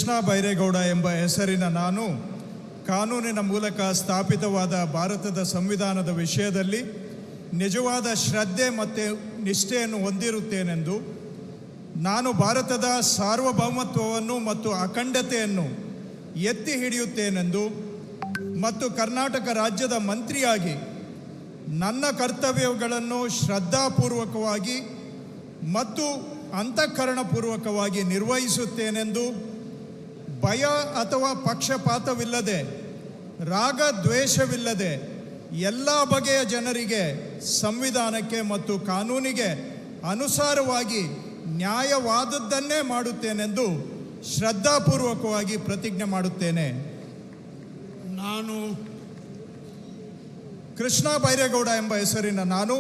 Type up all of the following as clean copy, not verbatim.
ಕೃಷ್ಣ ಬೈರೇಗೌಡ ಎಂಬ ಹೆಸರಿನ ನಾನು ಕಾನೂನಿನ ಮೂಲಕ ಸ್ಥಾಪಿತವಾದ ಭಾರತದ ಸಂವಿಧಾನದ ವಿಷಯದಲ್ಲಿ ನಿಜವಾದ ಶ್ರದ್ಧೆ ಮತ್ತು ನಿಷ್ಠೆಯನ್ನು ಹೊಂದಿರುತ್ತೇನೆಂದು, ನಾನು ಭಾರತದ ಸಾರ್ವಭೌಮತ್ವವನ್ನು ಮತ್ತು ಅಖಂಡತೆಯನ್ನು ಎತ್ತಿ ಹಿಡಿಯುತ್ತೇನೆಂದು ಮತ್ತು ಕರ್ನಾಟಕ ರಾಜ್ಯದ ಮಂತ್ರಿಯಾಗಿ ನನ್ನ ಕರ್ತವ್ಯಗಳನ್ನು ಶ್ರದ್ಧಾಪೂರ್ವಕವಾಗಿ ಮತ್ತು ಅಂತಃಕರಣಪೂರ್ವಕವಾಗಿ ನಿರ್ವಹಿಸುತ್ತೇನೆಂದು, ಭಯ ಅಥವಾ ಪಕ್ಷಪಾತವಿಲ್ಲದೆ, ರಾಗ ದ್ವೇಷವಿಲ್ಲದೆ ಎಲ್ಲ ಬಗೆಯ ಜನರಿಗೆ ಸಂವಿಧಾನಕ್ಕೆ ಮತ್ತು ಕಾನೂನಿಗೆ ಅನುಸಾರವಾಗಿ ನ್ಯಾಯವಾದದ್ದನ್ನೇ ಮಾಡುತ್ತೇನೆಂದು ಶ್ರದ್ಧಾಪೂರ್ವಕವಾಗಿ ಪ್ರತಿಜ್ಞೆ ಮಾಡುತ್ತೇನೆ. ನಾನು ಕೃಷ್ಣ ಬೈರೇಗೌಡ ಎಂಬ ಹೆಸರಿನ ನಾನು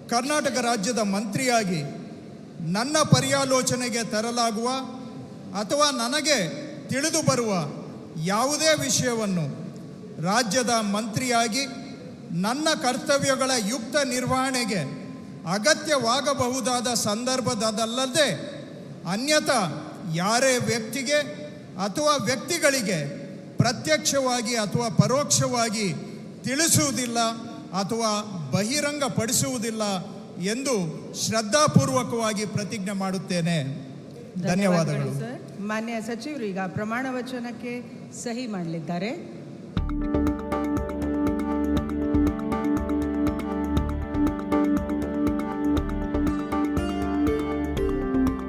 ಕರ್ನಾಟಕ ರಾಜ್ಯದ ಮಂತ್ರಿಯಾಗಿ ನನ್ನ ಪರ್ಯಾಲೋಚನೆಗೆ ತರಲಾಗುವ ಅಥವಾ ನನಗೆ ತಿಳಿದು ಬರುವ ಯಾವುದೇ ವಿಷಯವನ್ನು ರಾಜ್ಯದ ಮಂತ್ರಿಯಾಗಿ ನನ್ನ ಕರ್ತವ್ಯಗಳ ಯುಕ್ತ ನಿರ್ವಹಣೆಗೆ ಅಗತ್ಯವಾಗಬಹುದಾದ ಸಂದರ್ಭದಲ್ಲದೆ ಅನ್ಯಥಾ ಯಾರೇ ವ್ಯಕ್ತಿಗೆ ಅಥವಾ ವ್ಯಕ್ತಿಗಳಿಗೆ ಪ್ರತ್ಯಕ್ಷವಾಗಿ ಅಥವಾ ಪರೋಕ್ಷವಾಗಿ ತಿಳಿಸುವುದಿಲ್ಲ ಅಥವಾ ಬಹಿರಂಗಪಡಿಸುವುದಿಲ್ಲ ಎಂದು ಶ್ರದ್ಧಾಪೂರ್ವಕವಾಗಿ ಪ್ರತಿಜ್ಞೆ ಮಾಡುತ್ತೇನೆ. ಧನ್ಯವಾದಗಳು. ಮಾನ್ಯ ಸಚಿವರು ಈಗ ಪ್ರಮಾಣ ವಚನಕ್ಕೆ ಸಹಿ ಮಾಡಲಿದ್ದಾರೆ.